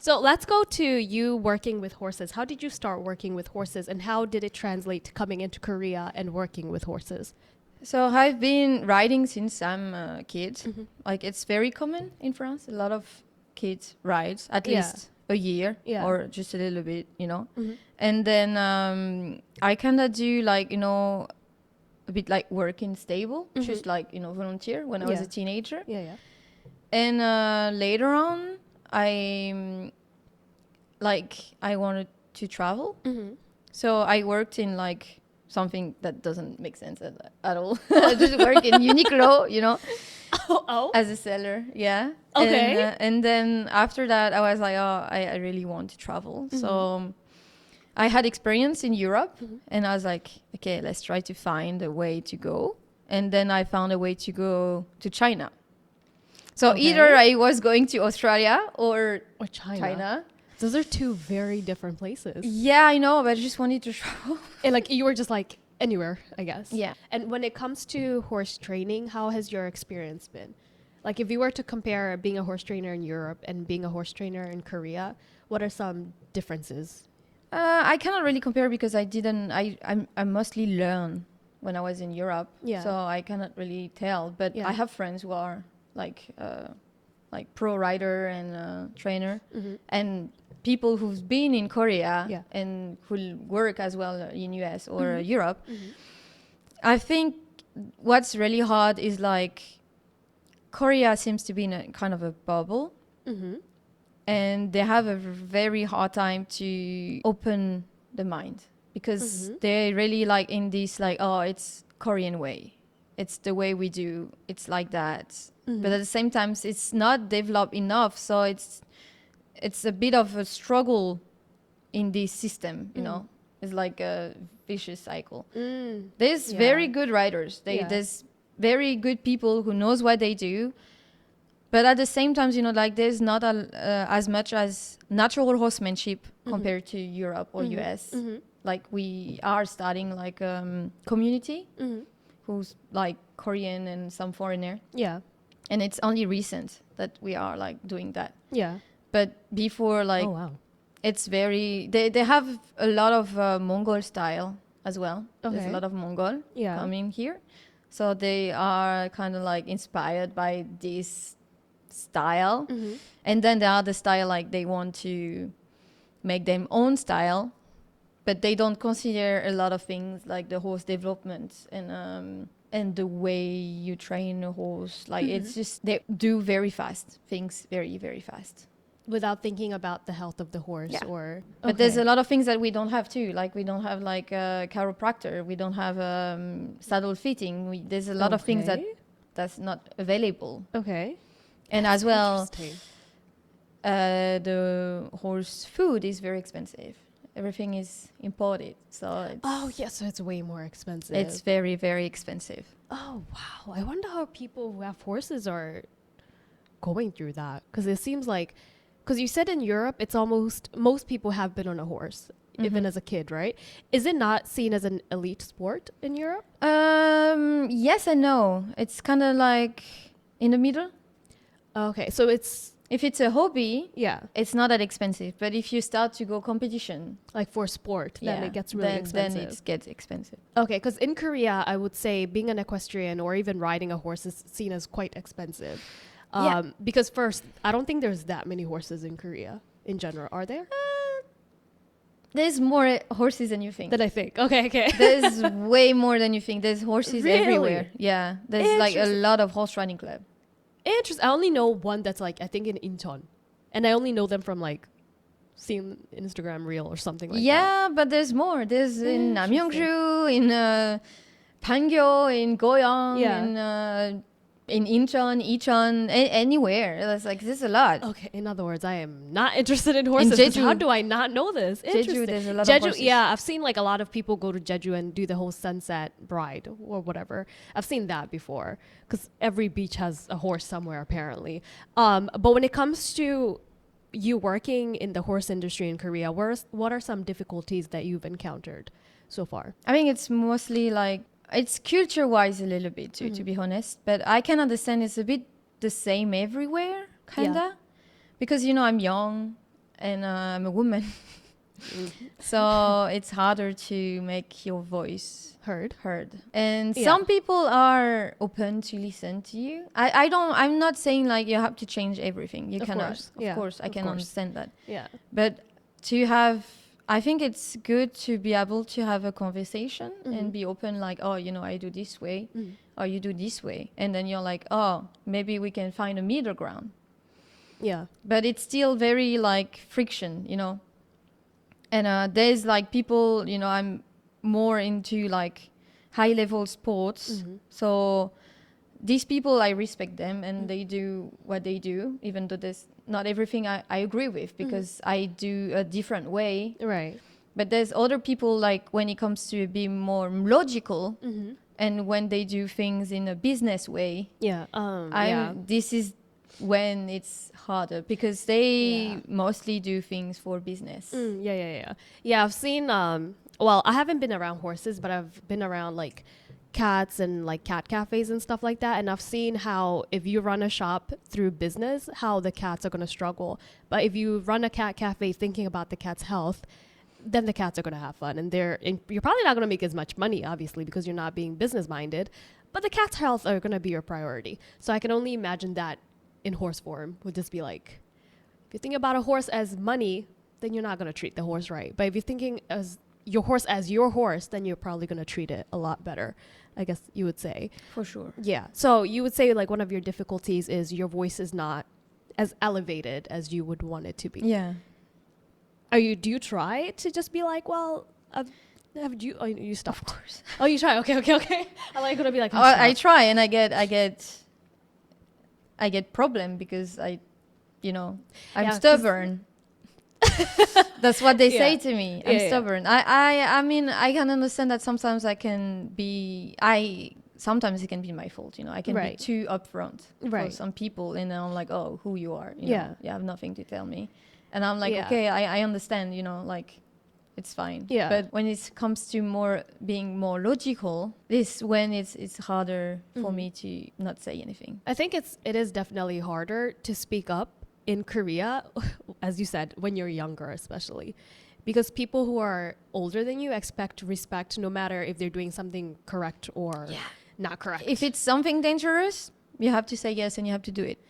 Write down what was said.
So let's go to you working with horses. How did you start working with horses, and how did it translate to coming into Korea and working with horses? So I've been riding since I'm a kid. Like it's very common in France. A lot of kids ride at Yeah. least a year Yeah. or just a little bit, And then I kind of do like, a bit like work in stable, just like, volunteer when I was Yeah. a teenager. Yeah. And later on, I wanted to travel. So I worked in like something that doesn't make sense at all. I just work in Uniqlo, Oh. as a seller. Yeah. Okay. And then after that, I was like, oh, I really want to travel. So I had experience in Europe, and I was like, okay, let's try to find a way to go. And then I found a way to go to China. So either I was going to Australia or China. Those are two very different places. Yeah, I know, but I just wanted to travel. And like you were just like anywhere, I guess. Yeah. And when it comes to horse training, how has your experience been? Like if you were to compare being a horse trainer in Europe and being a horse trainer in Korea, what are some differences? I cannot really compare because I mostly learn when I was in Europe. Yeah. So I cannot really tell. But Yeah. I have friends who are like pro rider and trainer, and people who've been in Korea and who work as well in US or Europe. I think what's really hard is like Korea seems to be in a kind of a bubble. And they have a very hard time to open the mind because they're really like in this like, oh, it's Korean way. It's the way we do. It's like that. But at the same time, it's not developed enough. So it's a bit of a struggle in this system, It's like a vicious cycle. There's very good riders. There's very good people who knows what they do. But at the same time, like there's not as much as natural horsemanship compared to Europe or US. Like we are starting like community who's like Korean and some foreigner. Yeah. And it's only recent that we are like doing that. Yeah. But before, like, oh wow, it's very, they have a lot of Mongol style as well. There's a lot of Mongol coming here. So they are kind of like inspired by this style. And then the other style, like they want to make their own style, but they don't consider a lot of things like the horse development and the way you train a horse. Like it's just, they do very fast things, very, very fast. Without thinking about the health of the horse But there's a lot of things that we don't have too. Like we don't have like a chiropractor. We don't have saddle fitting. There's a lot of things that's not available. Okay. And as well, the horse food is very expensive. Everything is imported, so so it's way more expensive. It's very, very expensive. Oh wow, I wonder how people who have horses are going through that, because it seems like, because you said in Europe it's almost, most people have been on a horse even as a kid, right? Is it not seen as an elite sport in Europe? Yes and no. It's kind of like in the middle. Okay, so it's, if it's a hobby, it's not that expensive. But if you start to go competition, like for sport, then it gets really expensive. Then it gets expensive. Okay, because in Korea, I would say being an equestrian or even riding a horse is seen as quite expensive. Because first, I don't think there's that many horses in Korea in general. Are there? There's more horses than you think. Than I think. Okay. There's way more than you think. There's horses everywhere. Yeah, there's like a lot of horse riding club. Interesting. I only know one that's like, I think in Incheon. And I only know them from like seeing Instagram reel or something like that. Yeah, but there's more. There's in Namyeongju, in Pangyo, in Goyang, in Incheon, Icheon, anywhere. There's a lot. Okay, in other words, I am not interested in horses. In Jeju, how do I not know this? Jeju, there's a lot of horses. Yeah, I've seen like a lot of people go to Jeju and do the whole sunset bride or whatever. I've seen that before because every beach has a horse somewhere apparently. But when it comes to you working in the horse industry in Korea, what are some difficulties that you've encountered so far? I think it's mostly like, it's culture-wise a little bit too, to be honest. But I can understand it's a bit the same everywhere, kinda. Because, I'm young and I'm a woman. So it's harder to make your voice Heard. And some people are open to listen to you. I'm not saying like you have to change everything. You cannot. Of course, I can understand that. Yeah. But I think it's good to be able to have a conversation and be open, like, oh, I do this way, or you do this way. And then you're like, oh, maybe we can find a middle ground. Yeah. But it's still very like friction, And there's like people, I'm more into like high level sports. So these people, I respect them and they do what they do, even though there's not everything I agree with because I do a different way. Right. But there's other people like when it comes to be more logical and when they do things in a business way. Yeah. This is when it's harder because they mostly do things for business. Yeah, I've seen well, I haven't been around horses, but I've been around like cats and like cat cafes and stuff like that, and I've seen how if you run a shop through business, how the cats are going to struggle. But if you run a cat cafe thinking about the cat's health, then the cats are going to have fun, and you're probably not going to make as much money, obviously, because you're not being business minded, but the cat's health are going to be your priority. So I can only imagine that in horse form would just be like, if you think about a horse as money, then you're not going to treat the horse right. But if you're thinking as your horse, then you're probably going to treat it a lot better, I guess you would say. For sure. Yeah. So you would say like one of your difficulties is your voice is not as elevated as you would want it to be. Yeah. Do you try to just be like, well, you stop? Of course. Oh, you try. Okay. I like going to be like, I try and I get problem because I'm stubborn. That's what they say to me. I'm stubborn. I mean, I can understand that sometimes sometimes it can be my fault, I can be too upfront for some people and then I'm like, oh, who you are, you have nothing to tell me. And I'm like, okay, I understand, like it's fine. Yeah. But when it comes to being more logical, this when it's harder for me to not say anything. I think it is definitely harder to speak up in Korea, as you said, when you're younger, especially, because people who are older than you expect respect no matter if they're doing something correct or not correct. If it's something dangerous, you have to say yes and you have to do it.